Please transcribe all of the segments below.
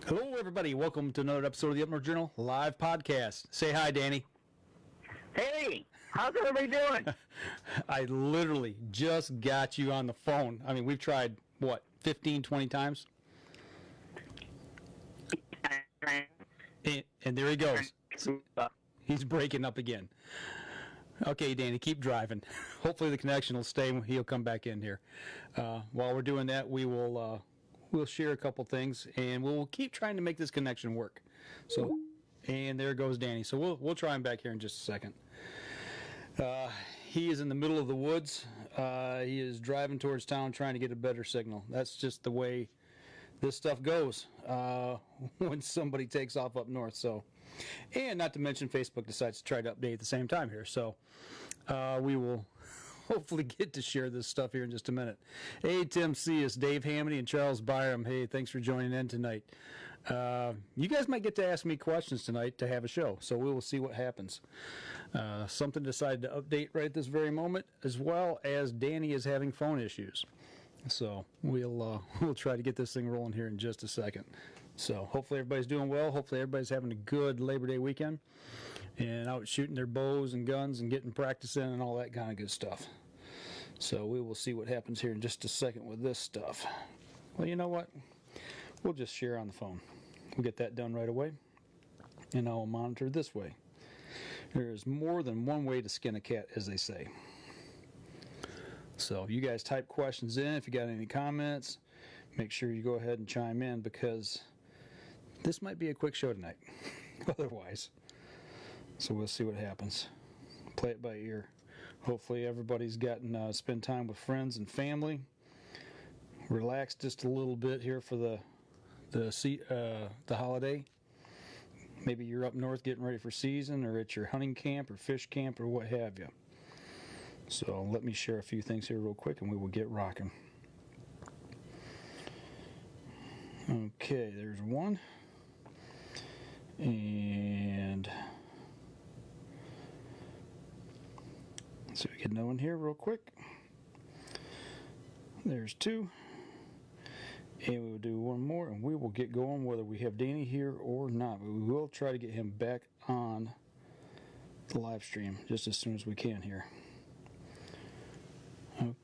Hello, everybody. Welcome to another episode of the Up North Journal live podcast. Say hi, Danny. Hey, how's everybody doing? I literally just got you on the phone. I mean, we've tried, 15, 20 times? And there he goes. He's breaking up again. Okay, Danny, keep driving. Hopefully the connection will stay. He'll come back in here. While we're doing that, we'll share a couple things, and we'll keep trying to make this connection work. So, and there goes Danny. So we'll try him back here in just a second. He is in the middle of the woods. He is driving towards town trying to get a better signal. That's just the way this stuff goes when somebody takes off up north. So, and not to mention Facebook decides to try to update at the same time here. So we will hopefully get to share this stuff here in just a minute. Hey, Tim Cius, Dave Hamady, and Charles Byram. Hey, thanks for joining in tonight. You guys might get to ask me questions tonight to have a show, so we will see what happens. Something decided to update right at this very moment, as well as Danny is having phone issues. So we'll try to get this thing rolling here in just a second. So hopefully everybody's doing well. Hopefully everybody's having a good Labor Day weekend and out shooting their bows and guns and getting practice in and all that kind of good stuff. So we will see what happens here in just a second with this stuff. Well, you know what? We'll just share on the phone. We'll get that done right away, and I'll monitor this way. There is more than one way to skin a cat, as they say. So you guys type questions in. If you got any comments, make sure you go ahead and chime in, because this might be a quick show tonight otherwise. So we'll see what happens. Play it by ear. Hopefully everybody's gotten spend time with friends and family. Relax just a little bit here for the holiday. Maybe you're up north getting ready for season, or at your hunting camp or fish camp or what have you. So let me share a few things here real quick and we will get rocking. Okay, there's one. And so we get another one here real quick. There's two. And we will do one more and we will get going whether we have Danny here or not. But we will try to get him back on the live stream just as soon as we can here.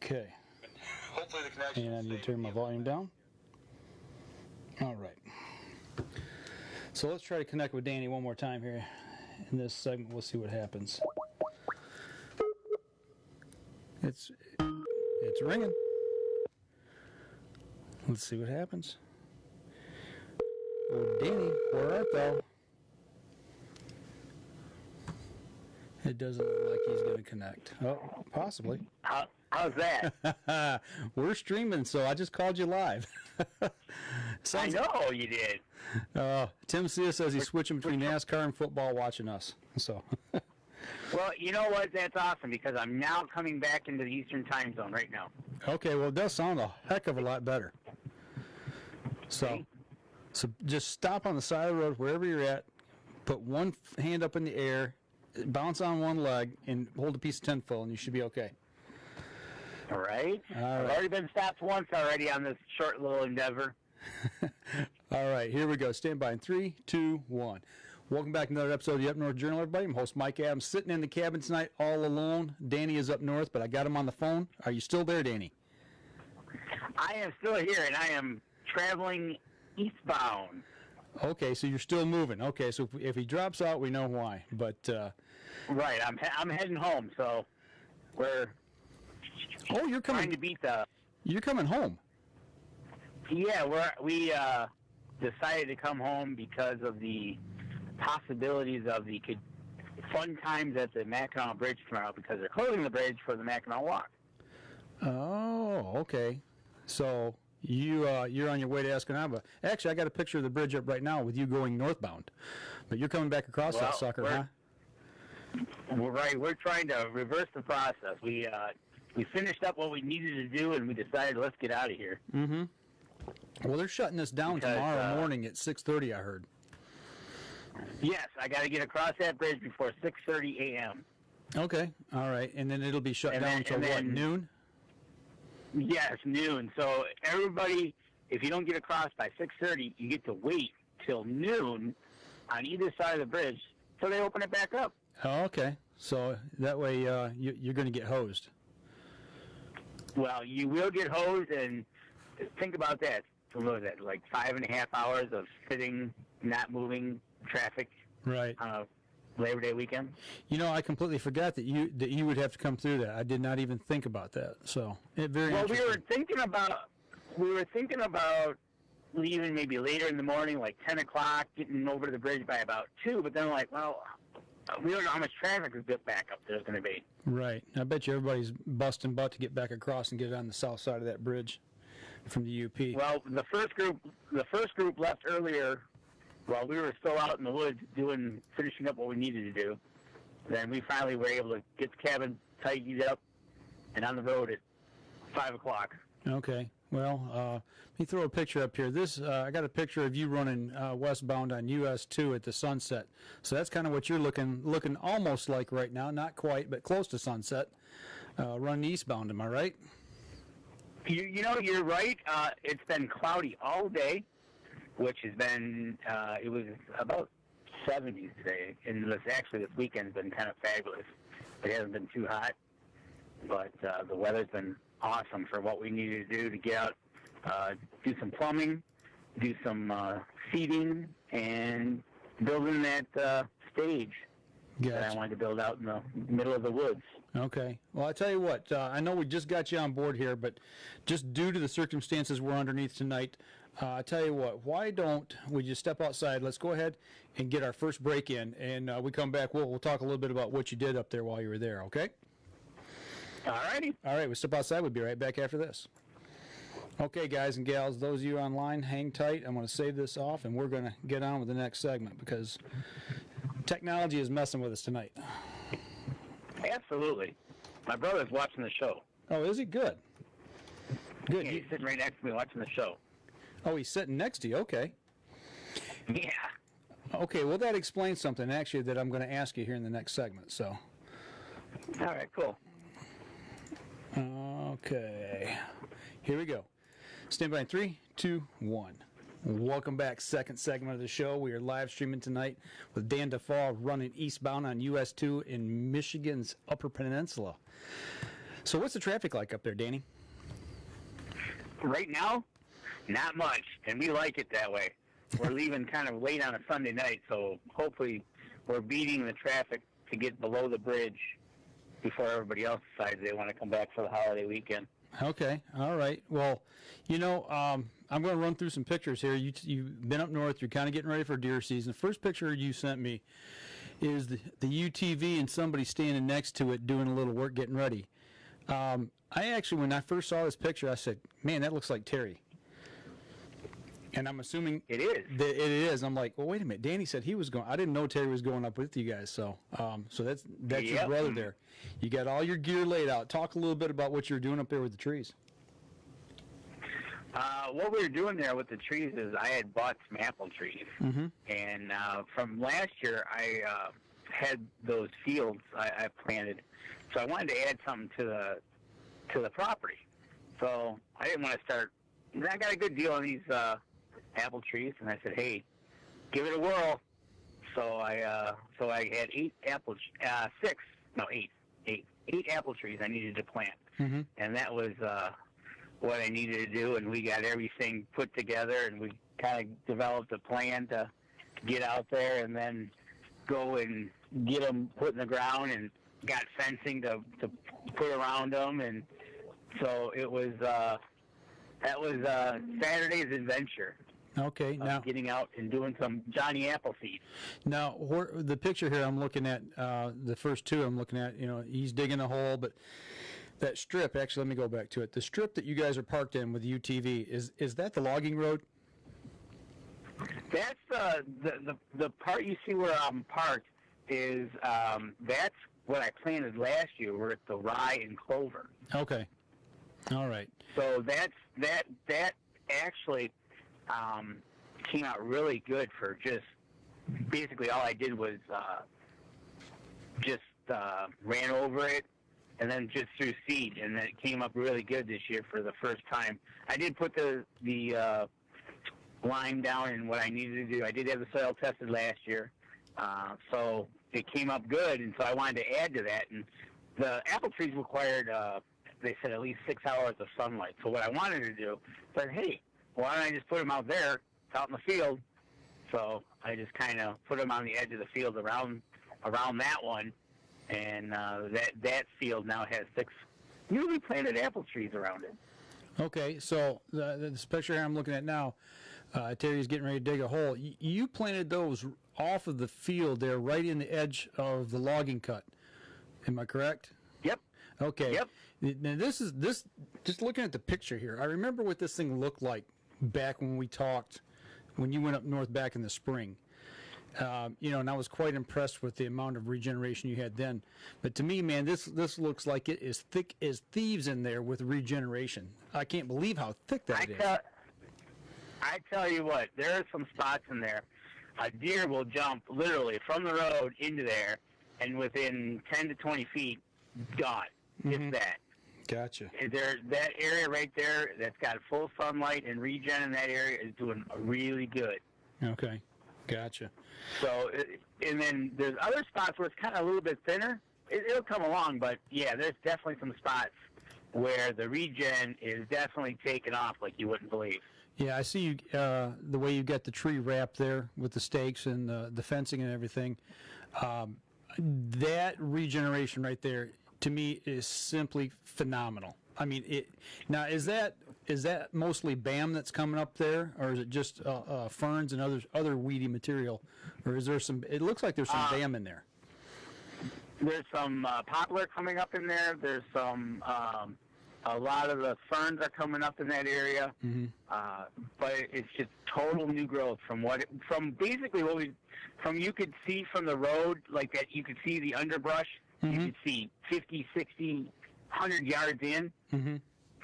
Okay. Hopefully the connection. And I need to turn my volume down. All right. So let's try to connect with Danny one more time here in this segment. We'll see what happens. It's ringing. Let's see what happens. Oh, Danny, where art thou? It doesn't look like he's going to connect. Oh, possibly. How's that? We're streaming, so I just called you live. I know you did. Tim Cius says he's switching between NASCAR and football watching us. So. Well, you know what? That's awesome, because I'm now coming back into the Eastern time zone right now. Okay, well, it does sound a heck of a lot better. So just stop on the side of the road, wherever you're at, put one hand up in the air, bounce on one leg, and hold a piece of tinfoil, and you should be okay. All right. I've already been stopped once already on this short little endeavor. All right, here we go. Stand by in 3, 2, 1. Welcome back to another episode of the Up North Journal, everybody. I'm host Mike Adams, sitting in the cabin tonight all alone. Danny is up north, but I got him on the phone. Are you still there, Danny? I am still here, and I am traveling eastbound. Okay, so you're still moving. Okay, so if he drops out, we know why. But right, I'm heading home, so we're you're coming. Trying to beat the. You're coming home. Yeah, we decided to come home because of the possibilities of the fun times at the Mackinac Bridge tomorrow, because they're closing the bridge for the Mackinac Walk. Oh, okay. So you're on your way to Escanaba. Actually, I got a picture of the bridge up right now with you going northbound, but you're coming back across that sucker, huh? We're trying to reverse the process. We finished up what we needed to do, and we decided let's get out of here. Mm-hmm. Well, they're shutting this down tomorrow morning at 6:30. I heard. Yes, I got to get across that bridge before 6:30 a.m. Okay, all right, and then it'll be shut down until what, noon? Yes, noon. So everybody, if you don't get across by 6:30, you get to wait till noon on either side of the bridge till they open it back up. Oh, okay. So that way you're going to get hosed. Well, you will get hosed, and think about that. What was that, like 5.5 hours of sitting, not moving, traffic? Right. Labor Day weekend. You know, I completely forgot that you would have to come through that. I did not even think about that. So very well, interesting. we were thinking about leaving maybe later in the morning, like 10 o'clock, getting over to the bridge by about 2. But then we're like, well, we don't know how much traffic is back up there's going to be. Right. I bet you everybody's busting butt to get back across and get on the south side of that bridge from the UP. Well, the first group left earlier while we were still out in the woods finishing up what we needed to do. Then we finally were able to get the cabin tidied up and on the road at 5 o'clock. Okay. Well, let me throw a picture up here. I got a picture of you running westbound on US 2 at the sunset. So that's kind of what you're looking almost like right now. Not quite, but close to sunset. Running eastbound, am I right? You know, you're right. It's been cloudy all day, which has been, it was about 70s today. And this weekend's been kind of fabulous. It hasn't been too hot, but the weather's been awesome for what we needed to do to get out, do some plumbing, do some seating, and building that stage that I wanted to build out in the middle of the woods. Okay. Well, I tell you what, I know we just got you on board here, but just due to the circumstances we're underneath tonight, I tell you what, why don't we just step outside? Let's go ahead and get our first break in, and we come back. We'll talk a little bit about what you did up there while you were there, okay? All righty. All right, we'll step outside. We'll be right back after this. Okay, guys and gals, those of you online, hang tight. I'm going to save this off, and we're going to get on with the next segment because technology is messing with us tonight. Absolutely. My brother's watching the show. Oh, is he? Good. Good. Yeah, he's sitting right next to me watching the show. Oh, he's sitting next to you. Okay. Yeah. Okay, well, that explains something, actually, that I'm going to ask you here in the next segment. So. All right, cool. Okay. Here we go. Stand by in 3, 2, 1. Welcome back. Second segment of the show. We are live streaming tonight with Dan DeFawn running eastbound on US 2 in Michigan's Upper Peninsula. So what's the traffic like up there, Danny? Right now, not much, and we like it that way. We're leaving kind of late on a Sunday night, so hopefully we're beating the traffic to get below the bridge before everybody else decides they want to come back for the holiday weekend. Okay, all right. Well, you know, I'm going to run through some pictures here. You've been up north. You're kind of getting ready for deer season. The first picture you sent me is the UTV and somebody standing next to it doing a little work getting ready. I actually, when I first saw this picture, I said, man, that looks like Terry. And I'm assuming it is. It is. I'm like, well, wait a minute. Danny said he was going. I didn't know Terry was going up with you guys. So, so that's Yep. your brother there. You got all your gear laid out. Talk a little bit about what you're doing up there with the trees. What we were doing there with the trees is I had bought some apple trees, and from last year I had those fields I planted, so I wanted to add something to the property. So I didn't want to start. I got a good deal on these apple trees, and I said, hey, give it a whirl. So I had 8 apple trees I needed to plant, and that was what I needed to do. And we got everything put together, and we kind of developed a plan to get out there and then go and get them put in the ground, and got fencing to put around them, and so it was that was Saturday's adventure. Okay, now getting out and doing some Johnny Appleseed. Now, the picture here I'm looking at, the first two I'm looking at, you know, he's digging a hole, but that strip, actually, let me go back to it. The strip that you guys are parked in with UTV, is that the logging road? That's the part you see where I'm parked is that's what I planted last year. We're at the rye and clover. Okay, all right. So that actually came out really good for just basically all I did was just ran over it and then just threw seed, and then it came up really good this year for the first time. I did put the lime down and what I needed to do. I did have the soil tested last year, so it came up good, and so I wanted to add to that. And the apple trees required, they said, at least 6 hours of sunlight. So what I wanted to do, I said, hey, why don't I just put them out there, out in the field? So I just kind of put them on the edge of the field around that one, and that field now has 6 newly planted apple trees around it. Okay, so this picture here I'm looking at now, Terry's getting ready to dig a hole. You planted those off of the field there, right in the edge of the logging cut. Am I correct? Yep. Okay. Yep. Now this just looking at the picture here, I remember what this thing looked like back when we talked, when you went up north back in the spring. And I was quite impressed with the amount of regeneration you had then. But to me, man, this looks like it is thick as thieves in there with regeneration. I can't believe how thick that is. I tell you what, there are some spots in there. A deer will jump literally from the road into there, and within 10 to 20 feet, gone. Mm-hmm. It's that. Gotcha. That area right there that's got full sunlight and regen in that area is doing really good. Okay. Gotcha. So, and then there's other spots where it's kind of a little bit thinner. It'll come along, but yeah, there's definitely some spots where the regen is definitely taken off like you wouldn't believe. Yeah, I see you, the way you got the tree wrapped there with the stakes and the fencing and everything. That regeneration right there, to me, is simply phenomenal. I mean, now is that mostly BAM that's coming up there, or is it just ferns and other weedy material, or is there some? It looks like there's some BAM in there. There's some poplar coming up in there. There's some. A lot of the ferns are coming up in that area, mm-hmm. But it's just total new growth from basically what you could see from the road, like that. You could see the underbrush. Mm-hmm. You could see 50, 60, 100 yards in mm-hmm.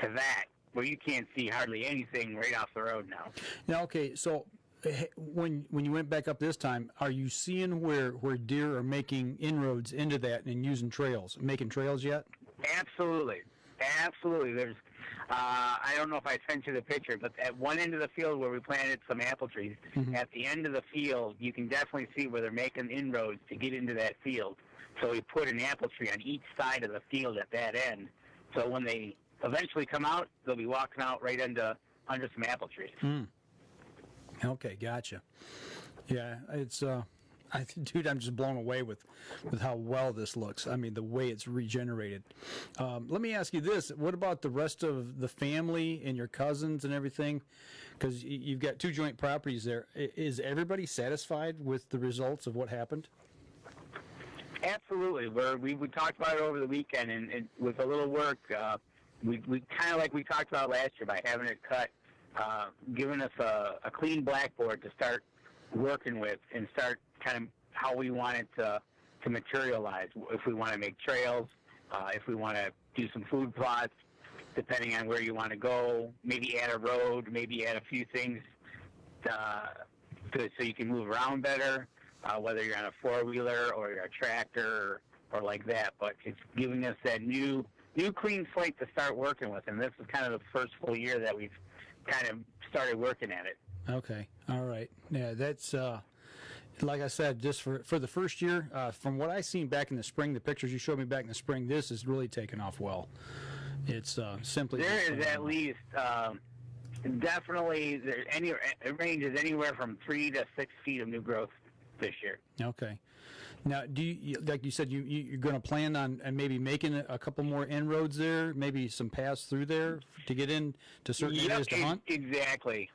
to that, where you can't see hardly anything right off the road now. Now, okay, so when you went back up this time, are you seeing where deer are making inroads into that and making trails yet? Absolutely. There's, I don't know if I sent you the picture, but at one end of the field where we planted some apple trees, mm-hmm. at the end of the field, you can definitely see where they're making inroads to get into that field. So we put an apple tree on each side of the field at that end. So when they eventually come out, they'll be walking out right under some apple trees. Mm. Okay, gotcha. Yeah, it's dude, I'm just blown away with how well this looks. I mean, the way it's regenerated. Let me ask you this: what about the rest of the family and your cousins and everything? Because you've got 2 joint properties there. Is everybody satisfied with the results of what happened? Absolutely. We talked about it over the weekend, and with a little work, we kind of like we talked about last year by having it cut, giving us a clean blackboard to start working with and start kind of how we want it to materialize. If we want to make trails, if we want to do some food plots, depending on where you want to go, maybe add a road, maybe add a few things so you can move around better. Whether you're on a 4-wheeler or you're a tractor or like that, but it's giving us that new clean slate to start working with, and this is kind of the first full year that we've kind of started working at it. Okay, all right, yeah, that's like I said, just for the first year, from what I seen back in the spring, the pictures you showed me back in the spring, this is really taken off well. It's simply there is at least definitely it ranges anywhere from 3 to 6 feet of new growth this year. Okay. Now, do you, like you said, you're going to plan on maybe making a couple more inroads there, maybe some paths through there to get in to certain areas to hunt? Exactly.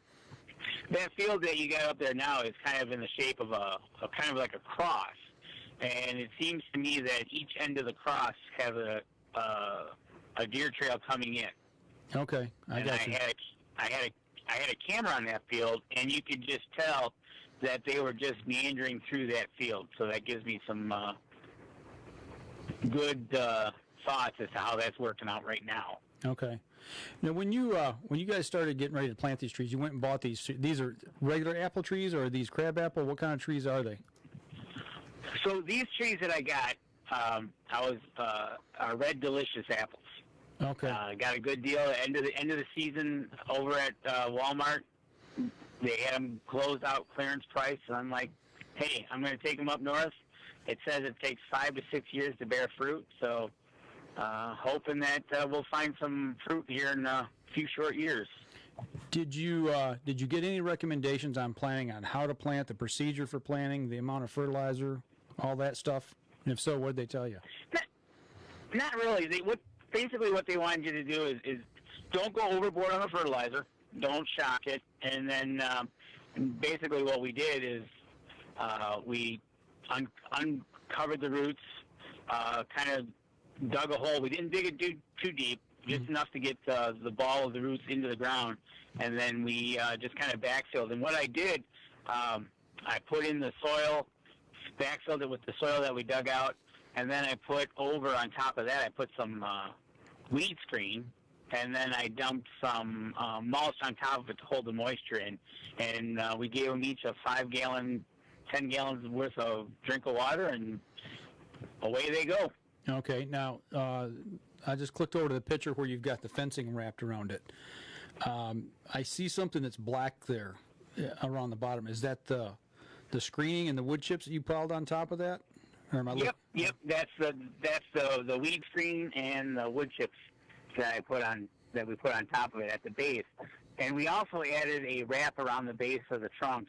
That field that you got up there now is kind of in the shape of a kind of like a cross, and it seems to me that each end of the cross has a deer trail coming in. Okay, I had a camera on that field, and you could just tell that they were just meandering through that field. So that gives me some good thoughts as to how that's working out right now. Okay. Now, when you guys started getting ready to plant these trees, you went and bought these. These are regular apple trees, or are these crab apple? What kind of trees are they? So these trees that I got, are Red Delicious apples. Okay. Got a good deal at the end of the season over at Walmart. they had them closed out clearance price, and I'm like, hey, I'm going to take them up north. It says it takes 5 to 6 years to bear fruit, so hoping that we'll find some fruit here in a few short years. Did you get any recommendations on planting, on how to plant, the procedure for planting, the amount of fertilizer, all that stuff? And if so, what did they tell you? Not really. Basically what they wanted you to do is don't go overboard on the fertilizer, don't shock it, and then basically what we did is we uncovered the roots, kind of dug a hole. We didn't dig it too deep, just enough to get the ball of the roots into the ground, and then we just kind of backfilled. And what I did, I put in the soil, backfilled it with the soil that we dug out, and then I put over on top of that, I put some weed screen, and then I dumped some mulch on top of it to hold the moisture in. And we gave them each a 5-gallon, 10 gallons worth of drink of water, and away they go. Okay, now I just clicked over to the picture where you've got the fencing wrapped around it. I see something that's black there around the bottom. Is that the screening and the wood chips that you piled on top of that? Or am I Yep. That's the weed screen and the wood chips that we put on top of it at the base. And we also added a wrap around the base of the trunk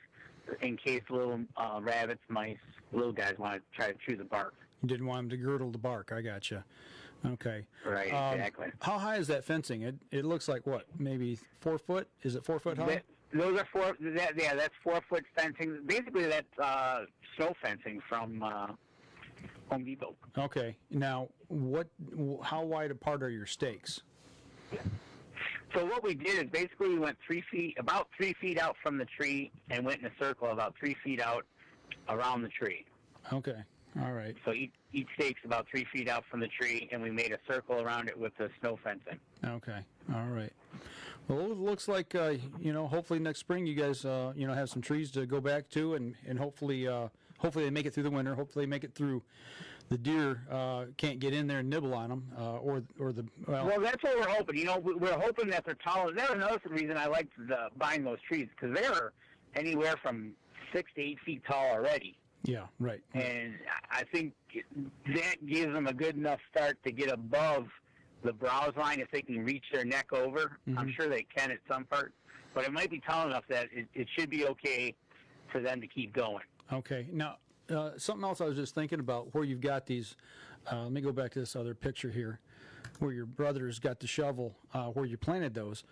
in case little rabbits, mice, little guys want to try to chew the bark. You didn't want them to girdle the bark. I gotcha. Okay. Right, exactly. How high is that fencing? It looks like what? Maybe 4 foot? Is it 4 foot high? Those are that's 4 foot fencing. Basically, that's snow fencing from Home Depot. Okay. Now, how wide apart are your stakes? So what we did is basically we went about 3 feet out from the tree, and went in a circle about 3 feet out around the tree. Okay. All right. So each stake's about 3 feet out from the tree, and we made a circle around it with the snow fencing. Okay. All right. Well, it looks like hopefully next spring you guys have some trees to go back to, and hopefully they make it through the winter. Hopefully they make it through. The deer can't get in there and nibble on them, or the well, that's what we're hoping. We're hoping that they're taller. That's another reason I liked buying those trees, because they're anywhere from 6 to 8 feet tall already. Yeah, right. And I think that gives them a good enough start to get above the browse line if they can reach their neck over. Mm-hmm. I'm sure they can at some part, but it might be tall enough that it should be okay for them to keep going. Okay. Now, something else I was just thinking about, where you've got these, let me go back to this other picture here, where your brother's got the shovel, where you planted those.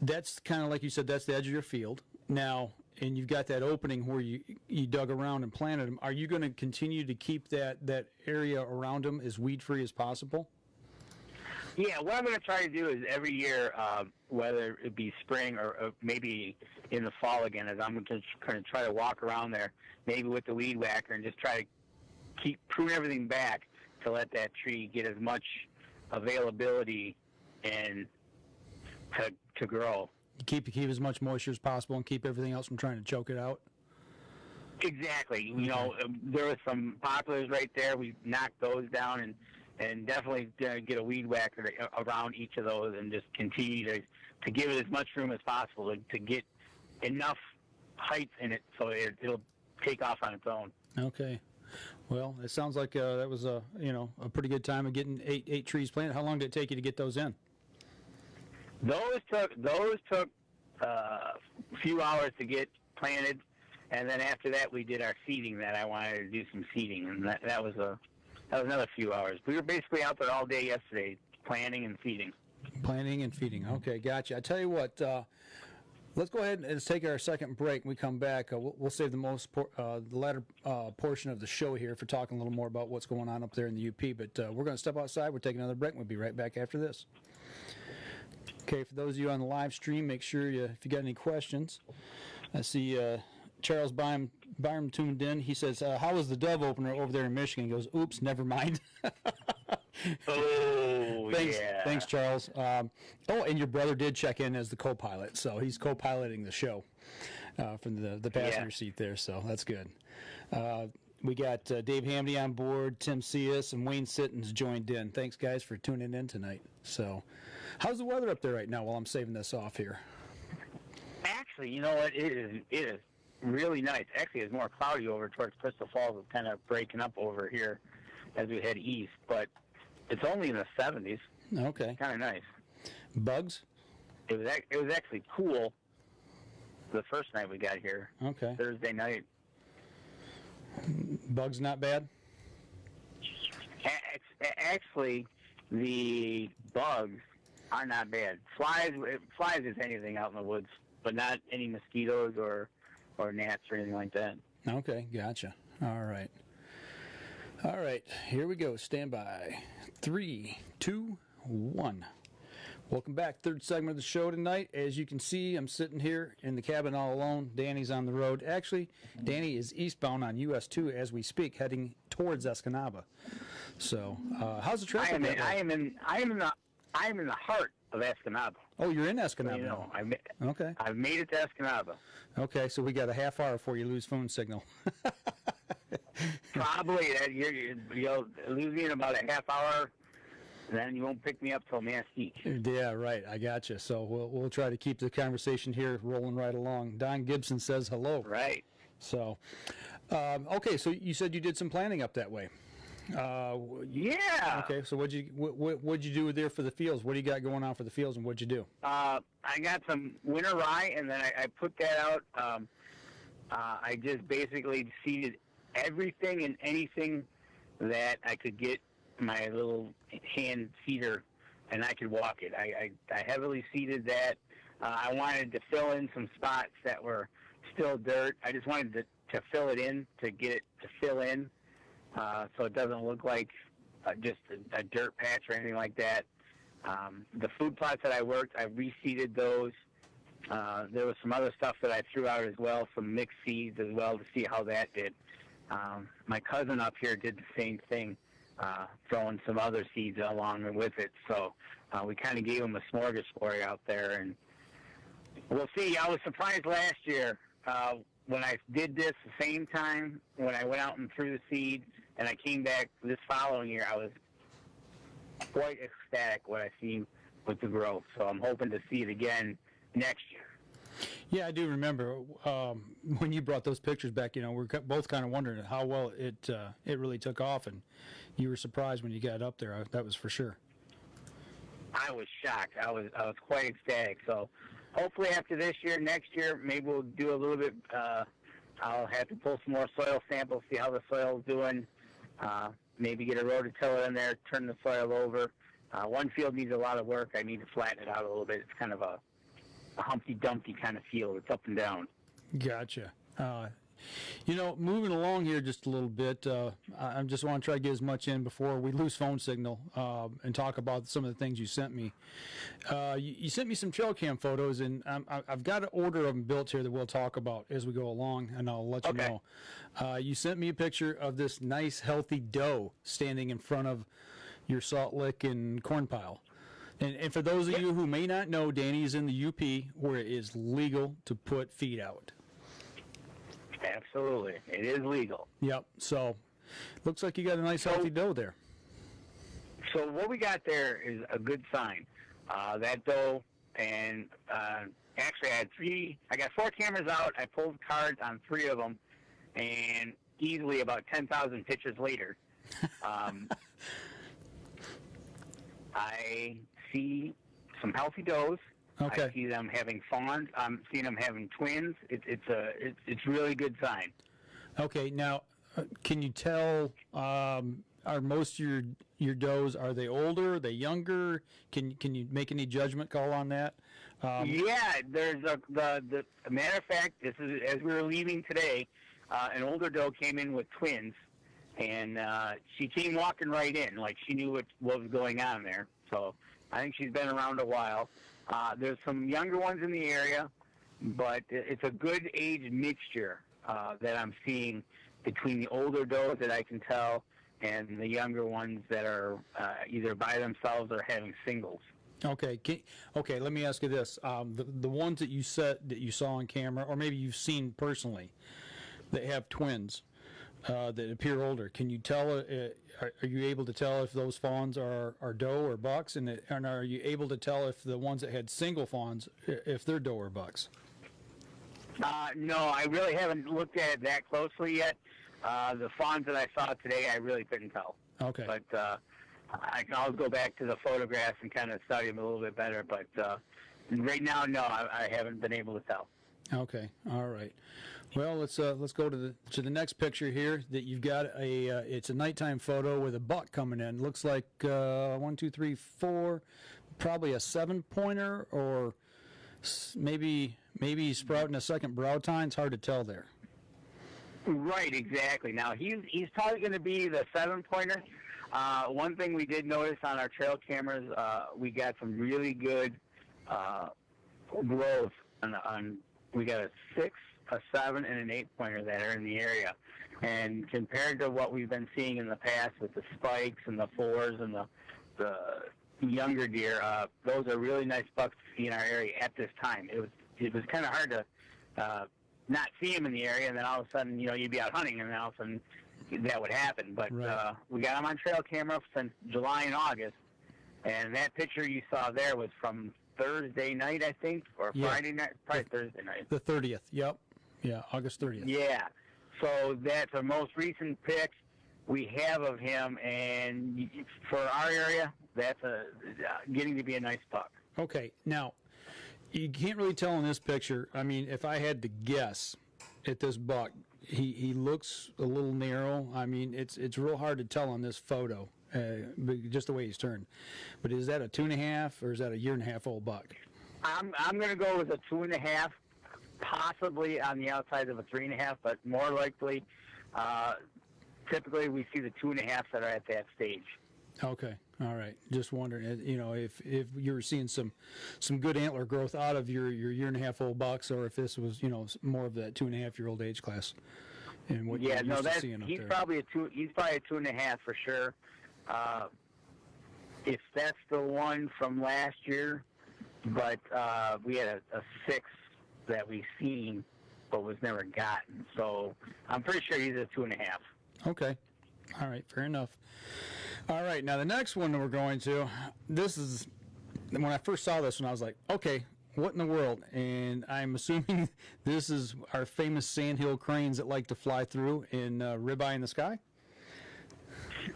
That's kind of like you said, that's the edge of your field. Now, and you've got that opening where you dug around and planted them. Are you going to continue to keep that area around them as weed-free as possible? Yeah, what I'm going to try to do is every year, whether it be spring or maybe in the fall again, is I'm going to try to walk around there, maybe with the weed whacker, and just try to prune everything back to let that tree get as much availability and to grow. Keep as much moisture as possible and keep everything else from trying to choke it out. Exactly. There was some poplars right there. We knocked those down and definitely get a weed whacker around each of those and just continue to give it as much room as possible to get enough height in it so it'll take off on its own. Okay. Well, it sounds like that was a pretty good time of getting eight trees planted. How long did it take you to get those in? Those took a few hours to get planted, and then after that we did our seeding. That I wanted to do some seeding, and that was another few hours. We were basically out there all day yesterday, planting and feeding. Planting and feeding. Okay, gotcha. I tell you what, let's go ahead and take our second break. When we come back, we'll save the latter portion of the show here for talking a little more about what's going on up there in the UP. But we're going to step outside. We're taking another break. We'll be right back after this. Okay, for those of you on the live stream, make sure if you got any questions. I see Charles Byram tuned in. He says, how was the dove opener over there in Michigan? He goes, oops, never mind. Oh, Thanks, Charles. And your brother did check in as the co-pilot, so he's co-piloting the show from the passenger seat there, so that's good. We got Dave Hamdy on board, Tim Cias, and Wayne Sittons joined in. Thanks, guys, for tuning in tonight. So, how's the weather up there right now while I'm saving this off here? Actually, you know what? It is really nice. Actually, it's more cloudy over towards Crystal Falls. It's kind of breaking up over here as we head east, but it's only in the 70s. Okay. Kind of nice. Bugs? It was actually cool the first night we got here. Okay. Thursday night. Bugs not bad? Actually, the bugs are not bad. Flies is anything out in the woods, but not any mosquitoes or gnats or anything like that. Okay, gotcha. All right. All right, here we go. Stand by. 3, 2, 1. Welcome back. Third segment of the show tonight. As you can see, I'm sitting here in the cabin all alone. Danny's on the road. Actually, Danny is eastbound on US 2 as we speak, heading towards Escanaba. So, how's the traffic? I am in the heart of Escanaba. Oh, you're in Escanaba. You know, okay. I've made it to Escanaba. Okay, so we got a half hour before you lose phone signal. Probably you'll lose me in about a half hour. Then you won't pick me up till Mesquite. Yeah, right. I got you. So we'll try to keep the conversation here rolling right along. Don Gibson says hello. Right. So, okay. So you said you did some planning up that way. Yeah. Okay. So what'd you do there for the fields? What do you got going on for the fields, and what'd you do? I got some winter rye, and then I put that out. I just basically seeded everything and anything that I could get my little hand seeder, and I could walk it. I heavily seeded that. I wanted to fill in some spots that were still dirt. I just wanted to fill it in, to get it to fill in, so it doesn't look like just a dirt patch or anything like that. The food plots that I worked, I reseeded those. There was some other stuff that I threw out as well, some mixed seeds as well, to see how that did. My cousin up here did the same thing, throwing some other seeds along with it. So we kind of gave him a smorgasbord out there, and we'll see. I was surprised last year when I did this the same time, when I went out and threw the seed, and I came back this following year. I was quite ecstatic what I seen with the growth. So I'm hoping to see it again next year. Yeah, I do remember when you brought those pictures back. You know, we're both kind of wondering how well it really took off, and you were surprised when you got up there. That was for sure. I was shocked. I was quite ecstatic. So hopefully after this year, next year, maybe we'll do a little bit. I'll have to pull some more soil samples, see how the soil's doing. Maybe get a rototiller in there, turn the soil over. One field needs a lot of work. I need to flatten it out a little bit. It's kind of a Humpty Dumpty kind of field. It's up and down. Gotcha. You know, moving along here just a little bit, I just want to try to get as much in before we lose phone signal and talk about some of the things you sent me. You sent me some trail cam photos, and I've got an order of them built here that we'll talk about as we go along, and I'll let you know. You sent me a picture of this nice, healthy doe standing in front of your salt lick and corn pile. And for those of you who may not know, Danny is in the UP where it is legal to put feed out. Absolutely. It is legal. Yep. So looks like you got a nice healthy doe there. So what we got there is a good sign. That doe, and actually I got 4 cameras out. I pulled cards on 3 of them, and easily about 10,000 pictures later, I see some healthy does. Okay. I see them having fawns. I'm seeing them having twins. It's really good sign. Okay. Now, can you tell? Are most of your does, are they older? Are they younger? Can you make any judgment call on that? Yeah. There's the matter of fact. This is as we were leaving today. An older doe came in with twins, and she came walking right in, like she knew what was going on there. So I think she's been around a while. There's some younger ones in the area, but it's a good age mixture that I'm seeing between the older does that I can tell and the younger ones that are either by themselves or having singles. Okay. Okay. Let me ask you this: the ones that you saw on camera, or maybe you've seen personally, that have twins that appear older. Can you tell? Are you able to tell if those fawns are doe or bucks, and are you able to tell if the ones that had single fawns, if they're doe or bucks? No, I really haven't looked at it that closely yet. The fawns that I saw today, I really couldn't tell. Okay. But I can always go back to the photographs and kind of study them a little bit better. But right now, no, I haven't been able to tell. Okay. All right. Well, let's go to the next picture here. That you've got it's a nighttime photo with a buck coming in. Looks like 1, 2, 3, 4, probably a 7-pointer, or maybe he's sprouting a second brow tine. It's hard to tell there. Right, exactly. Now he's probably going to be the 7-pointer. One thing we did notice on our trail cameras, we got some really good growth on. We got a 6, a 7, and an 8-pointer that are in the area, and compared to what we've been seeing in the past with the spikes and the 4s and the younger deer, those are really nice bucks to see in our area at this time. It was kind of hard to not see them in the area, and then all of a sudden, you'd be out hunting, and then all of a sudden that would happen. But right. We got them on trail camera since July and August, and that picture you saw there was from Thursday night, I think, or Friday night, probably Thursday night. The 30th, yep. Yeah, August 30th. Yeah. So that's our most recent pic we have of him, and for our area, that's getting to be a nice buck. Okay. Now, you can't really tell in this picture. I mean, if I had to guess at this buck, he looks a little narrow. I mean, it's real hard to tell on this photo, just the way he's turned. But is that a 2.5 or is that a 1.5-year-old buck? I'm going to go with a 2.5, possibly on the outside of a 3.5, but more likely, typically we see the 2.5s that are at that stage. Okay, all right. Just wondering, if you were seeing some good antler growth out of your 1.5-year-old bucks, or if this was more of that 2.5-year-old age class. And what he's probably a 2.5 for sure. If that's the one from last year, but we had a 6 that we seen but was never gotten. So I'm pretty sure he's a 2.5. Okay. All right. Fair enough. All right. Now the next one that we're going to, this is, when I first saw this one, I was like, okay, what in the world? And I'm assuming this is our famous sandhill cranes that like to fly through in ribeye in the sky.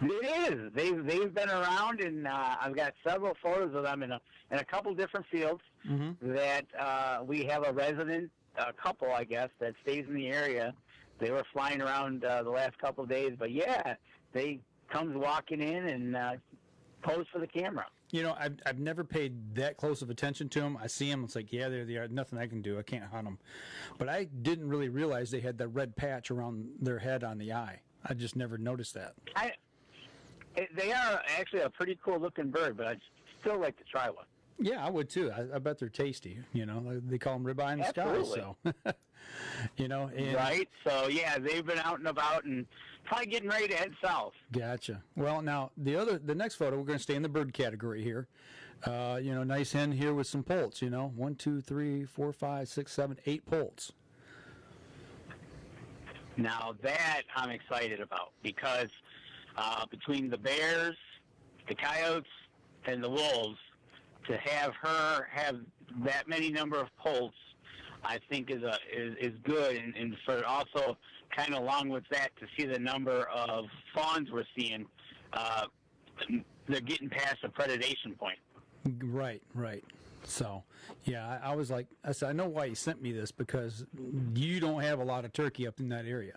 It is. They've been around, and I've got several photos of them in a couple different fields. Mm-hmm. That we have a resident couple, I guess, that stays in the area. They were flying around the last couple of days, but yeah, they comes walking in and pose for the camera. I've never paid that close of attention to them. I see them, it's like, yeah, there they are. Nothing I can do. I can't hunt them. But I didn't really realize they had that red patch around their head on the eye. I just never noticed that. They are actually a pretty cool looking bird, but I'd still like to try one. Yeah, I would too. I bet they're tasty. They call them ribeye in the Absolutely. sky. So, and right. So yeah, they've been out and about and probably getting ready to head south. Gotcha. Well, now the next photo, we're going to stay in the bird category here. Nice hen here with some poults. 1, 2, 3, 4, 5, 6, 7, 8 poults. Now that I'm excited about because between the bears, the coyotes, and the wolves, to have her have that many number of poults, I think is good, and for also kind of along with that to see the number of fawns we're seeing, they're getting past the predation point. Right. So, yeah, I was like, I said, I know why you sent me this, because you don't have a lot of turkey up in that area.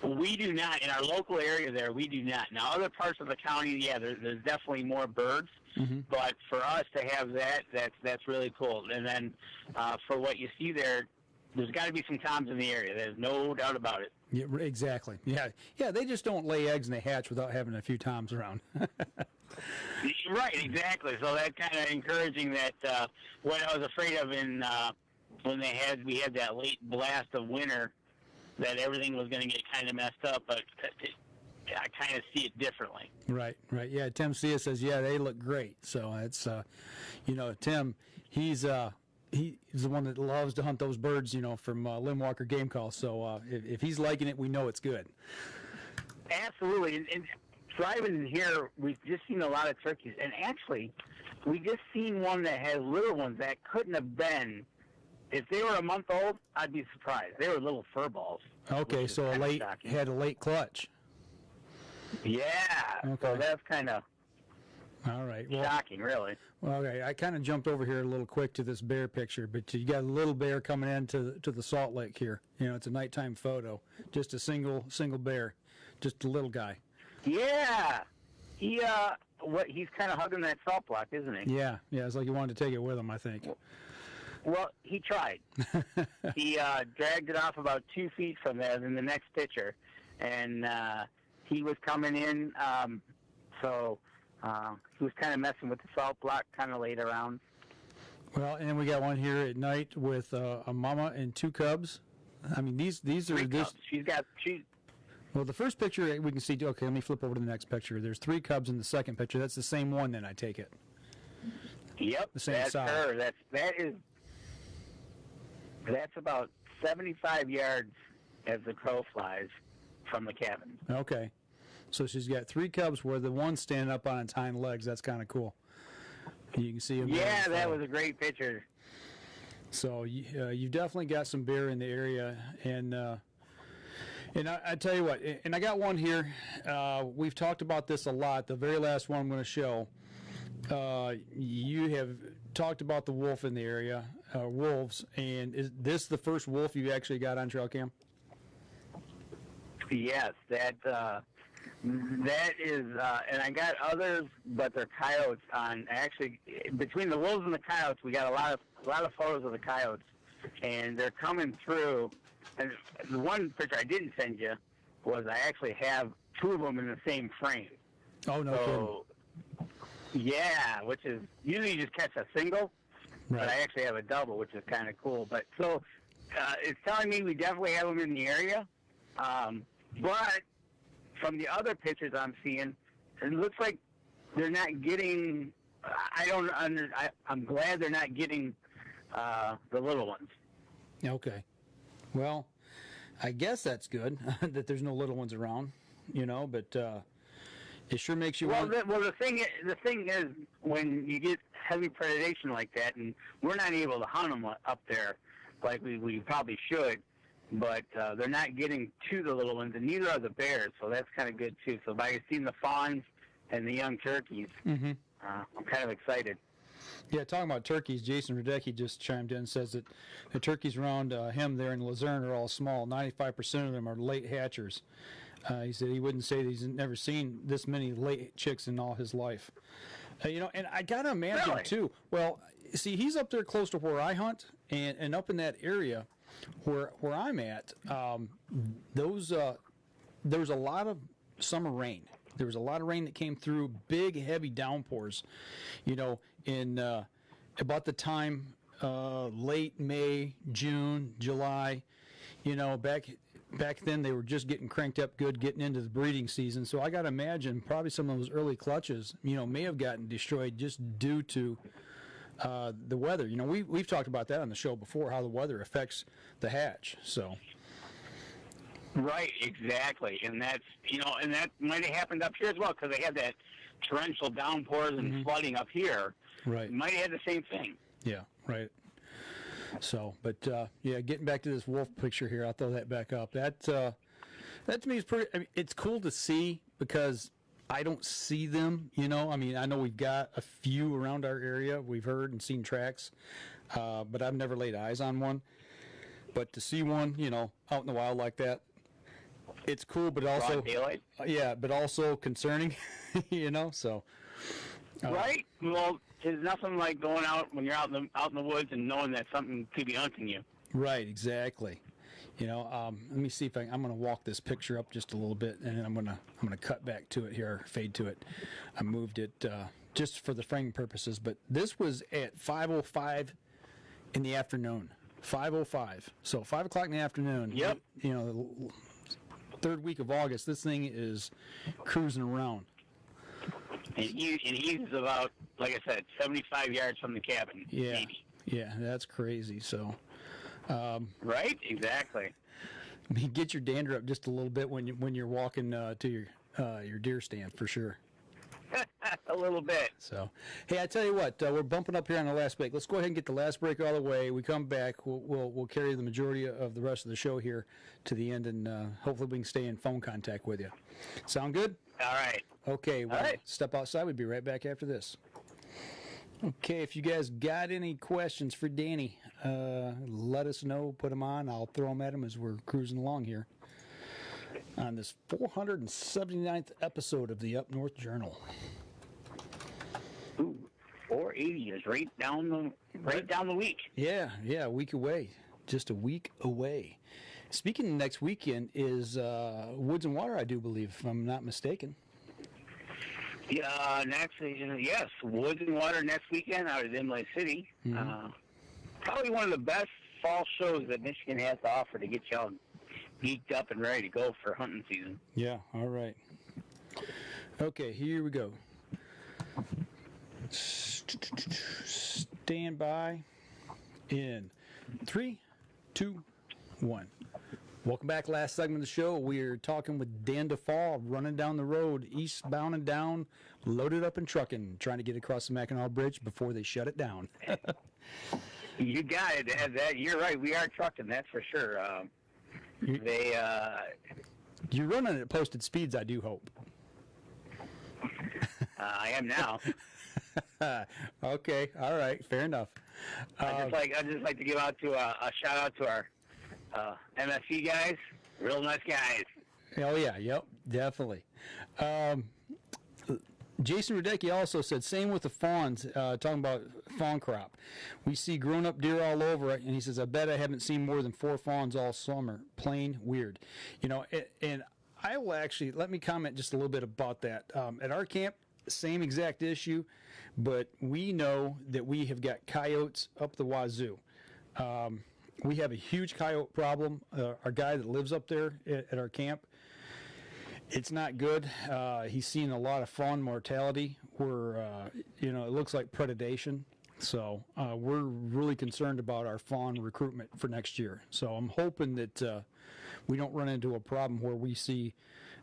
We do not. In our local area there, we do not. Now, other parts of the county, yeah, there's definitely more birds. Mm-hmm. But for us to have that's really cool. And then for what you see there's got to be some toms in the area. There's no doubt about it. Yeah, exactly. Yeah, they just don't lay eggs and they hatch without having a few toms around. Right, exactly. So that's kind of encouraging that what I was afraid of in when we had that late blast of winter, that everything was going to get kind of messed up, but I kind of see it differently. Right. Yeah, Tim Sia says, yeah, they look great. So it's, Tim, he's the one that loves to hunt those birds, from Lim Walker Game Call. So if he's liking it, we know it's good. Absolutely. And driving in here, we've just seen a lot of turkeys. And actually, we just seen one that had little ones that couldn't have been if they were a month old, I'd be surprised. They were little fur balls. Okay, so had a late clutch. Yeah. Okay. So that's kind of all right. Well, shocking, really. Well, okay, I kind of jumped over here a little quick to this bear picture, but you got a little bear coming into the Salt Lake here. You know, it's a nighttime photo, just a single bear, just a little guy. Yeah, he's kind of hugging that salt block, isn't he? Yeah, it's like he wanted to take it with him, I think. Well, he tried. He dragged it off about 2 feet from there in the next picture, and he was coming in, so he was kind of messing with the salt block, kind of laid around. Well, and then we got one here at night with a mama and 2 cubs. I mean, these are cubs. Well, the first picture we can see. Okay, let me flip over to the next picture. There's 3 cubs in the second picture. That's the same one, then I take it. Yep, the same that's size. her. That's about 75 yards as the crow flies from the cabin. Okay, so she's got 3 cubs where the one's standing up on its hind legs. That's kind of cool. You can see him. Yeah, that was a great picture. So you've definitely got some bear in the area, and I tell you what, and I got one here. We've talked about this a lot. The very last one I'm going to show. You have talked about the wolf in the area, wolves, and is this the first wolf you actually got on trail cam? Yes, that is, and I got others, but they're coyotes on. Actually, between the wolves and the coyotes, we got a lot of photos of the coyotes, and they're coming through. And the one picture I didn't send you was I actually have 2 of them in the same frame. Oh, no kidding. Yeah, which is usually you just catch a single, right. But I actually have a double, which is kind of cool. But so it's telling me we definitely have them in the area. But from the other pictures I'm seeing, it looks like they're not getting. I'm glad they're not getting the little ones. Okay. Well, I guess that's good that there's no little ones around, you know. But it sure makes you. The thing is, when you get heavy predation like that, and we're not able to hunt them up there like we probably should, but they're not getting to the little ones, and neither are the bears, so that's kind of good too. So by seeing the fawns and the young turkeys, I'm kind of excited. Yeah, talking about turkeys, Jason Radecki just chimed in and says that the turkeys around him there in Luzerne are all small. 95% of them are late hatchers. He said he wouldn't say that he's never seen this many late chicks in all his life. You know, and I got to imagine, too, well, see, he's up there close to where I hunt, and up in that area where I'm at, there was a lot of summer rain. There was a lot of rain that came through, big, heavy downpours, you know, in about the time late May, June, July, you know, back then they were just getting cranked up good, getting into the breeding season. So I got to imagine probably some of those early clutches, you know, may have gotten destroyed just due to the weather. You know, we've talked about that on the show before, how the weather affects the hatch. So. Right, exactly, and that's and that might have happened up here as well because they had that torrential downpours and flooding up here. Right, might have had the same thing. Yeah, right. So, but yeah, getting back to this wolf picture here, I'll throw that back up. That to me is pretty. I mean, it's cool to see because I don't see them. You know, I mean, I know we've got a few around our area. We've heard and seen tracks, but I've never laid eyes on one. But to see one, you know, out in the wild like that. It's cool, but also but also concerning, you know. So, right. Well, there's nothing like going out when you're out in the woods and knowing that something could be hunting you. Right. Exactly. You know. Let me see if I'm going to walk this picture up just a little bit, and then I'm going to cut back to it here, fade to it. I moved it just for the framing purposes, but this was at 5:05 in the afternoon. 5:05. So 5 o'clock in the afternoon. Yep. You know. Third week of August, this thing is cruising around. And he's about, like I said, 75 yards from the cabin. Yeah, maybe. Yeah, that's crazy. So, right, exactly. Get your dander up just a little bit when you're walking to your deer stand for sure. A little bit. So, hey, I tell you what, we're bumping up here on the last break. Let's go ahead and get the last break out of the way. We come back, we'll carry the majority of the rest of the show here to the end, and hopefully we can stay in phone contact with you. Sound good? All right. Okay, well, All right. Step outside. We'll be right back after this. Okay, if you guys got any questions for Danny, let us know. Put them on. I'll throw them at him as we're cruising along here on this 479th episode of the Up North Journal. Ooh, 480 is right down the week. Yeah, a week away. Just a week away. Speaking of next weekend is Woods and Water, I do believe, if I'm not mistaken. Yeah, yes, Woods and Water next weekend out of Imlay City. Mm-hmm. Probably one of the best fall shows that Michigan has to offer to get y'all geeked up and ready to go for hunting season. Yeah, all right. Okay, here we go. Stand by in 3, 2, 1. Welcome back. Last segment of the show. We're talking with Dan DeFawn, running down the road, eastbound and down, loaded up and trucking, trying to get across the Mackinac Bridge before they shut it down. You got it. You're right. We are trucking, that's for sure. You're running at posted speeds, I do hope. I am now. Okay, all right, fair enough. I'd just like to give out to a shout out to our MSC guys, real nice guys. Oh yeah, yep, definitely. Jason Rudecki also said, same with the fawns, talking about fawn crop. We see grown-up deer all over it, and he says, I bet I haven't seen more than 4 fawns all summer. Plain weird. You know, and I will actually, let me comment just a little bit about that. At our camp, same exact issue, but we know that we have got coyotes up the wazoo. We have a huge coyote problem. Our guy that lives up there at our camp, it's not good. He's seen a lot of fawn mortality where, it looks like predation. So we're really concerned about our fawn recruitment for next year. So I'm hoping that we don't run into a problem where we see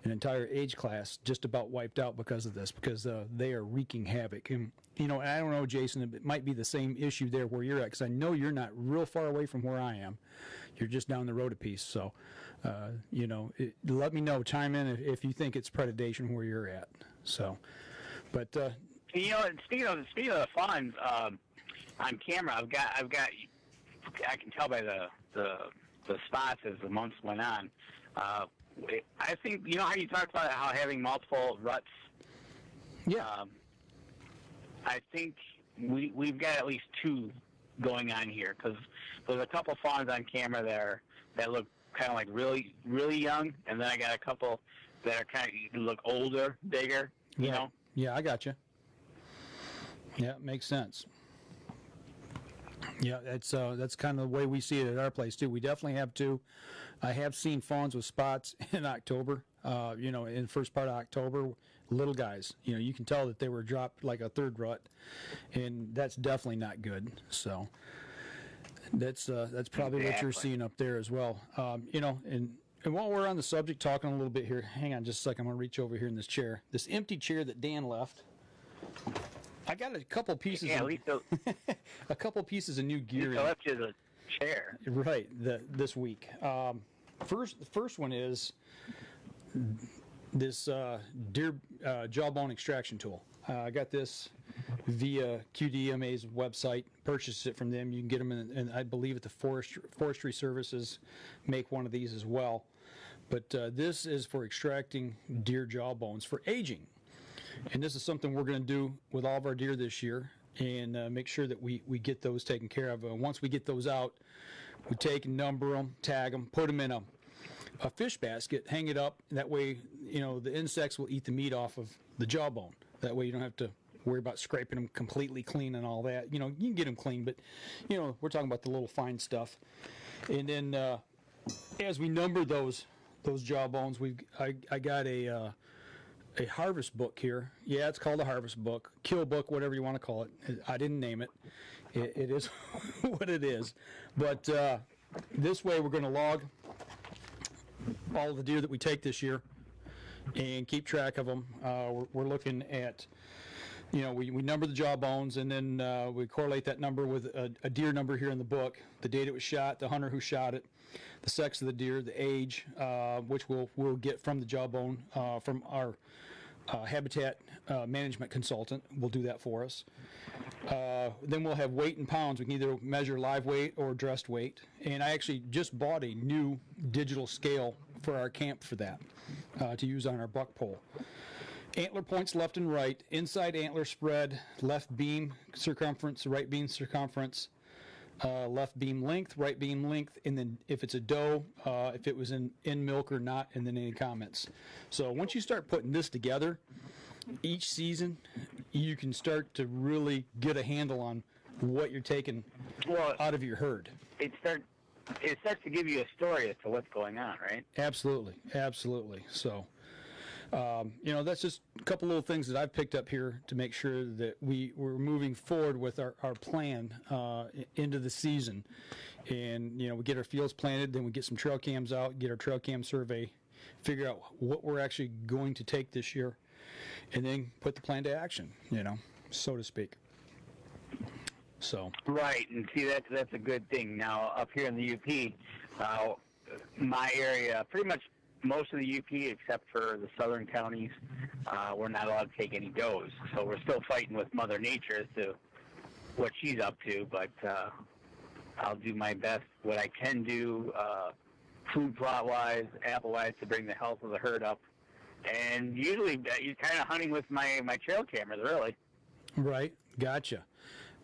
an entire age class just about wiped out because of this, because they are wreaking havoc. And, I don't know, Jason, it might be the same issue there where you're at, because I know you're not real far away from where I am. You're just down the road a piece. So, let me know, chime in if you think it's predation where you're at. So, but speaking of the fawns, on camera, I've got. I can tell by the spots as the months went on. I think how you talked about how having multiple ruts. Yeah. I think we've got at least 2 going on here, because there's a couple fawns on camera that look kind of like really, really young, and then I got a couple that are kind of look older, bigger. You know. Yeah, I got you. Yeah, makes sense. Yeah, that's kind of the way we see it at our place too. We definitely have 2. I have seen fawns with spots in October. In the first part of October, little guys. You can tell that they were dropped like a 3rd rut, and that's definitely not good. So that's probably what you're seeing up there as well. And while we're on the subject, talking a little bit here, hang on just a second. I'm gonna reach over here in this chair, this empty chair that Dan left. I got a couple pieces. Yeah, at least a couple pieces of new gear. I left you the chair. Right, this week. First one is this deer jawbone extraction tool. I got this via QDMA's website. Purchased it from them. You can get them and I believe at the Forestry Services make one of these as well. But this is for extracting deer jawbones for aging. And this is something we're going to do with all of our deer this year, and make sure that we get those taken care of. Once we get those out, we take and number them, tag them, put them in a fish basket, hang it up. That way, the insects will eat the meat off of the jawbone. That way you don't have to worry about scraping them completely clean and all that. You can get them clean, but, we're talking about the little fine stuff. And then as we number those jawbones, I got a harvest book here. Yeah, it's called a harvest book, kill book, whatever you want to call it. I didn't name it. It is what it is. But this way we're going to log all the deer that we take this year and keep track of them. We're looking at we number the jaw bones, and then we correlate that number with a deer number here in the book, the date it was shot, the hunter who shot it, the sex of the deer, the age, which we'll get from the jawbone from our habitat management consultant. Will do that for us. Then we'll have weight in pounds. We can either measure live weight or dressed weight. And I actually just bought a new digital scale for our camp for that to use on our buck pole. Antler points left and right, inside antler spread, left beam circumference, right beam circumference, left beam length, right beam length, and then if it's a doe, if it was in milk or not, and then any comments. So once you start putting this together, each season, you can start to really get a handle on what you're taking out of your herd. It starts to give you a story as to what's going on, right? Absolutely, absolutely. So, that's just a couple little things that I've picked up here to make sure that we're moving forward with our plan into the season. And, we get our fields planted, then we get some trail cams out, get our trail cam survey, figure out what we're actually going to take this year, and then put the plan to action, so to speak. So. Right, and see, that's a good thing. Now, up here in the UP, my area, pretty much most of the UP, except for the southern counties, we're not allowed to take any does. So we're still fighting with Mother Nature as to what she's up to, but I'll do my best, what I can do, food plot-wise, apple-wise, to bring the health of the herd up. And usually you're kind of hunting with my trail cameras, really. Right, gotcha.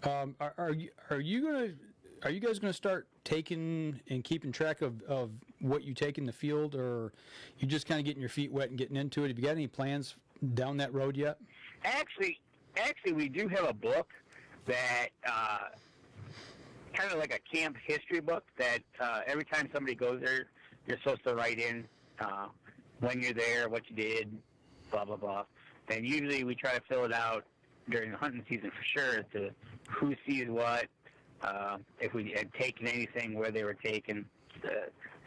Are you guys gonna start taking and keeping track of what you take in the field, or you just kind of getting your feet wet and getting into it? Have you got any plans down that road yet? Actually, we do have a book that kind of like a camp history book that every time somebody goes there, you're supposed to write in when you're there, what you did, blah blah blah. And usually we try to fill it out during the hunting season for sure, as to who sees what, if we had taken anything, where they were taken,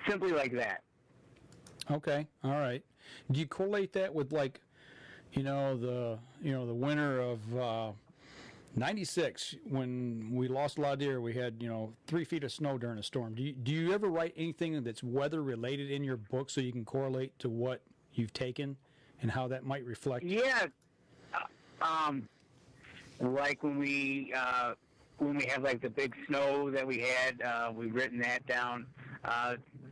simply like that. Okay, all right. Do you correlate that with, like, the winter of '96 when we lost a lot of deer? We had 3 feet of snow during a storm. Do you ever write anything that's weather related in your book so you can correlate to what you've taken and how that might reflect? Yeah. Like when we have like the big snow that we had, we've written that down.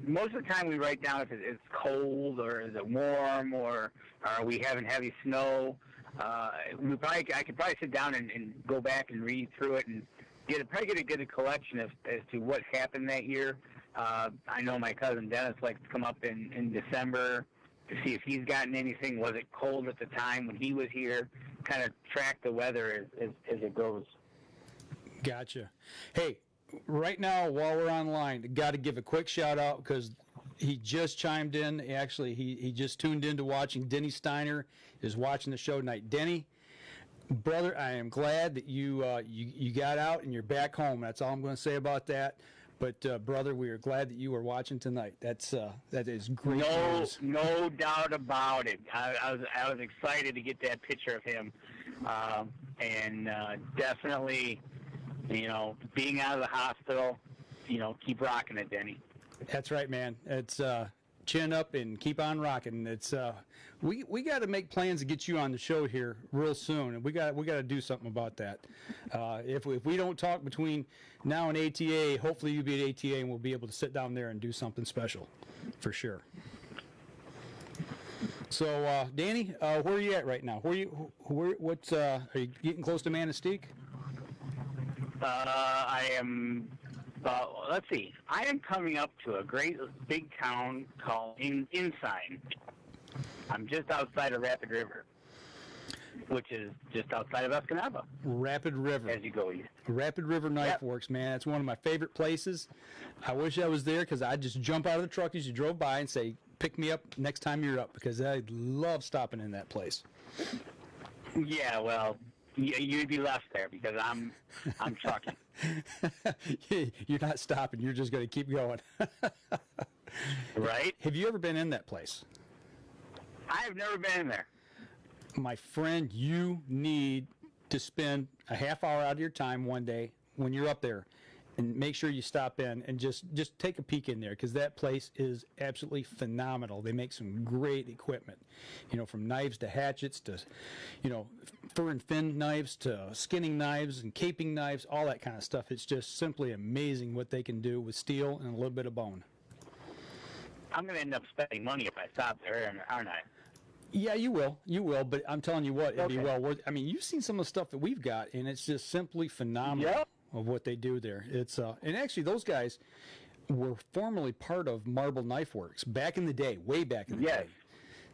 Most of the time we write down if it's cold or is it warm or are we having heavy snow. I could probably sit down and go back and read through it and get a good collection as to what happened that year. I know my cousin Dennis likes to come up in December to see if he's gotten anything. Was it cold at the time when he was here? Kind of track the weather as it goes. Gotcha. Hey, right now while we're online, got to give a quick shout out because he just chimed in. Actually, he just tuned into watching. Denny Steiner is watching the show tonight. Denny, brother, I am glad that you got out and you're back home. That's all I'm going to say about that. But brother, we are glad that you were watching tonight. That is great news. No doubt about it. I was excited to get that picture of him, and definitely, being out of the hospital, keep rocking it, Denny. That's right, man. It's chin up and keep on rocking. It's we got to make plans to get you on the show here real soon, and we got to do something about that. If we don't talk between now and ATA, hopefully you'll be at ATA and we'll be able to sit down there and do something special, for sure. So, Danny, where are you at right now? Are you getting close to Manistique? I am. Let's see. I am coming up to a great big town called Ensign. I'm just outside of Rapid River, which is just outside of Escanaba. Rapid River. As you go east. Rapid River Knife Works, man. That's one of my favorite places. I wish I was there because I'd just jump out of the truck as you drove by and say, pick me up next time you're up, because I love stopping in that place. Yeah, well, you'd be left there because I'm trucking. You're not stopping. You're just going to keep going. Right? Have you ever been in that place? I've never been in there. My friend, you need to spend a half hour out of your time one day when you're up there, and make sure you stop in and just take a peek in there, because that place is absolutely phenomenal. They make some great equipment, from knives to hatchets to, fur and fin knives to skinning knives and caping knives, all that kind of stuff. It's just simply amazing what they can do with steel and a little bit of bone. I'm going to end up spending money if I stop there, aren't I? Yeah, you will. You will, but I'm telling you what, it'd be Okay. well worth. I mean, you've seen some of the stuff that we've got, and it's just simply phenomenal. Yep. Of what they do there. It's and actually those guys were formerly part of Marble Knife Works back in the day, way back in the Yes.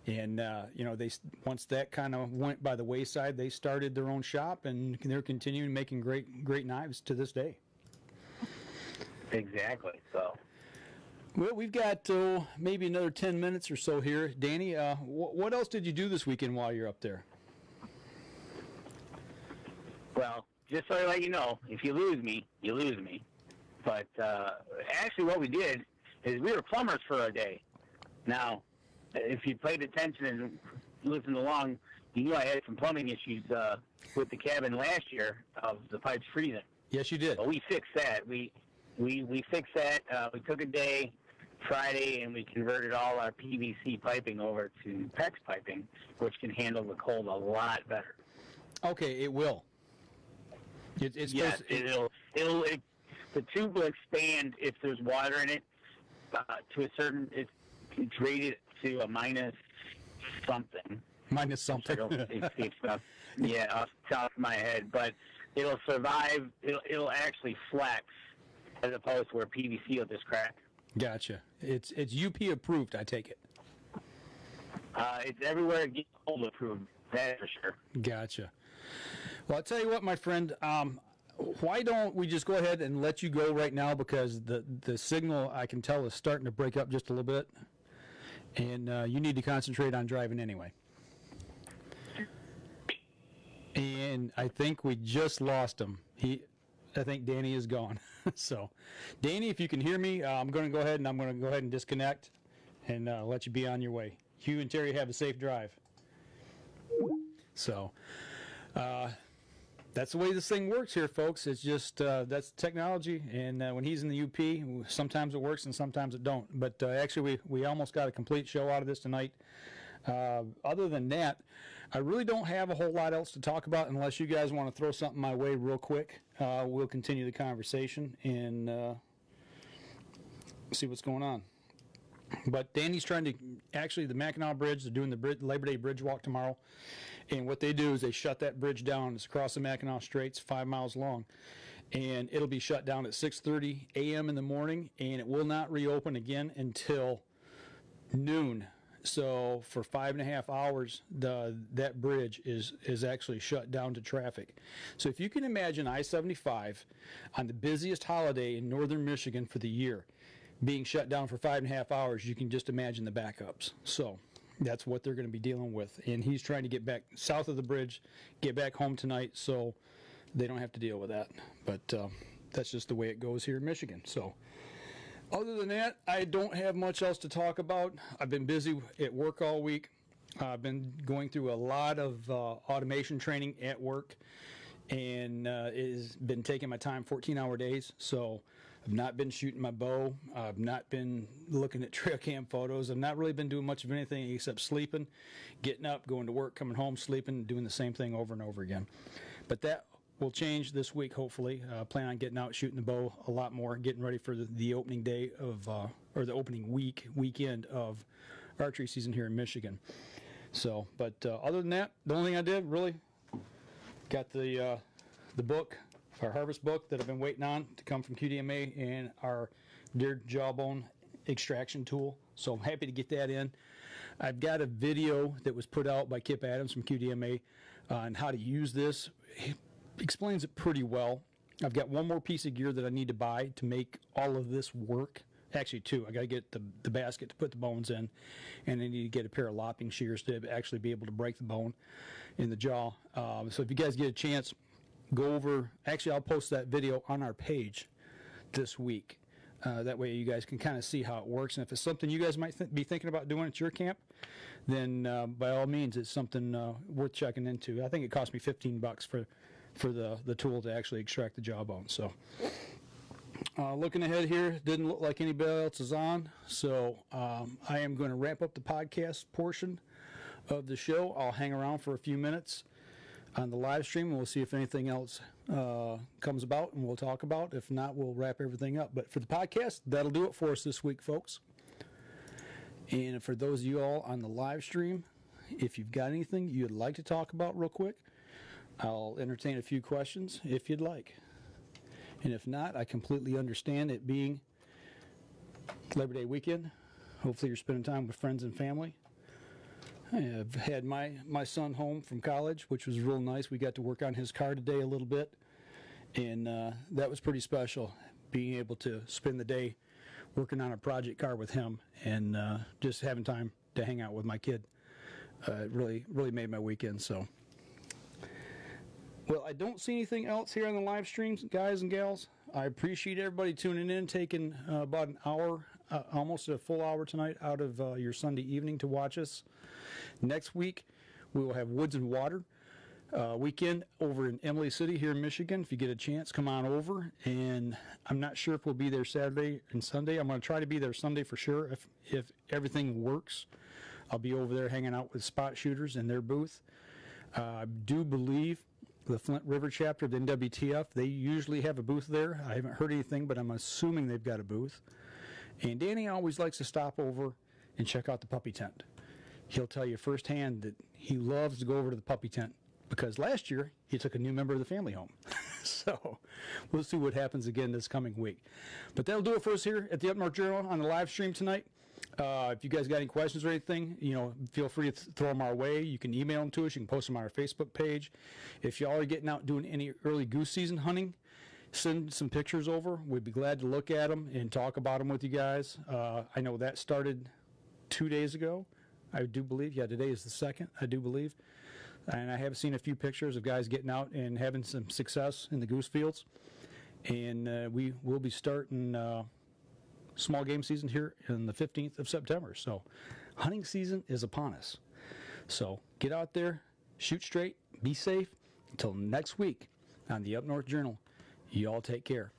day. And they once that kind of went by the wayside, they started their own shop, and they're continuing making great knives to this day. Exactly. So. Well, we've got maybe another 10 minutes or so here. Danny, what else did you do this weekend while you're up there? Well, just so I let you know, if you lose me, you lose me. But actually what we did is we were plumbers for a day. Now, if you paid attention and listened along, you knew I had some plumbing issues with the cabin last year of the pipes freezing. Yes, you did. But we fixed that. We fixed that. We took a day, Friday, and we converted all our PVC piping over to PEX piping, which can handle the cold a lot better. Okay, it will. It's Yes, the tube will expand if there's water in it to a certain. It's rated to a minus something. Minus something. Yeah, off the top of my head, but it'll survive. It'll actually flex, as opposed to where PVC will just crack. Gotcha. It's UP approved, I take it. It's everywhere it gets cold approved. That's for sure. Gotcha. Well, I'll tell you what, my friend. Why don't we just go ahead and let you go right now, because the signal, I can tell, is starting to break up just a little bit, and you need to concentrate on driving anyway. And I think we just lost him. I think Danny is gone. So, Danny, if you can hear me, I'm going to go ahead and disconnect and let you be on your way. You and Terry have a safe drive. So, that's the way this thing works here, folks. It's just that's technology, and when he's in the UP, sometimes it works and sometimes it don't. But actually, we almost got a complete show out of this tonight. Other than that, I really don't have a whole lot else to talk about unless you guys want to throw something my way real quick. We'll continue the conversation and see what's going on. But Danny's trying to, actually, the Mackinac Bridge, they're doing the Labor Day Bridge Walk tomorrow. And what they do is they shut that bridge down. It's across the Mackinac Straits, 5 miles long. And it'll be shut down at 6:30 a.m. in the morning, and it will not reopen again until noon. So for 5.5 hours, that bridge is actually shut down to traffic. So if you can imagine I-75 on the busiest holiday in northern Michigan for the year being shut down for 5.5 hours, you can just imagine the backups. So that's what they're going to be dealing with. And he's trying to get back south of the bridge, get back home tonight so they don't have to deal with that. But that's just the way it goes here in Michigan. So other than that, I don't have much else to talk about. I've been busy at work all week. I've been going through a lot of automation training at work, and it has been taking my time, 14-hour days. So I've not been shooting my bow. I've not been looking at trail cam photos. I've not really been doing much of anything except sleeping, getting up, going to work, coming home, sleeping, doing the same thing over and over again. But that will change this week, hopefully. Plan on getting out, shooting the bow a lot more, getting ready for the opening day of, or the opening weekend of archery season here in Michigan. So, but other than that, the only thing I did really got the book, our harvest book that I've been waiting on to come from QDMA, and our deer jawbone extraction tool. So I'm happy to get that in. I've got a video that was put out by Kip Adams from QDMA on how to use this. He explains it pretty well. I've got one more piece of gear that I need to buy to make all of this work. Actually, two. I got to get the basket to put the bones in, and I need to get a pair of lopping shears to actually be able to break the bone in the jaw. So if you guys get a chance, go over. Actually, I'll post that video on our page this week. That way you guys can kind of see how it works. And if it's something you guys might be thinking about doing at your camp, then by all means, it's something worth checking into. I think it cost me $15 for the tool to actually extract the jawbone. So looking ahead here, didn't look like anybody else is on. So I am going to wrap up the podcast portion of the show. I'll hang around for a few minutes on the live stream, and we'll see if anything else comes about, and we'll talk about. If not, we'll wrap everything up. But for the podcast, that'll do it for us this week, folks. And for those of you all on the live stream, if you've got anything you'd like to talk about real quick, I'll entertain a few questions if you'd like. And if not, I completely understand it being Labor Day weekend. Hopefully you're spending time with friends and family. I've had my son home from college, which was real nice. We got to work on his car today a little bit, and that was pretty special, being able to spend the day working on a project car with him and just having time to hang out with my kid. It really made my weekend. So, well, I don't see anything else here on the live streams, guys and gals. I appreciate everybody tuning in, taking about an hour, almost a full hour tonight out of your Sunday evening to watch us. Next week, we will have Woods and Water weekend over in Emily City here in Michigan. If you get a chance, come on over. And I'm not sure if we'll be there Saturday and Sunday. I'm going to try to be there Sunday for sure. If everything works, I'll be over there hanging out with spot shooters in their booth. I do believe the Flint River chapter of the NWTF, they usually have a booth there. I haven't heard anything, but I'm assuming they've got a booth. And Danny always likes to stop over and check out the puppy tent. He'll tell you firsthand that he loves to go over to the puppy tent because last year he took a new member of the family home. So we'll see what happens again this coming week. But that'll do it for us here at the Up North Journal on the live stream tonight. If you guys got any questions or anything, feel free to throw them our way. You can email them to us. You can post them on our Facebook page. If y'all are getting out doing any early goose season hunting, send some pictures over. We'd be glad to look at them and talk about them with you guys. I know that started 2 days ago. I do believe, today is the 2nd, I do believe. And I have seen a few pictures of guys getting out and having some success in the goose fields. And we will be starting small game season here on the 15th of September. So hunting season is upon us. So get out there, shoot straight, be safe. Until next week on the Up North Journal, you all take care.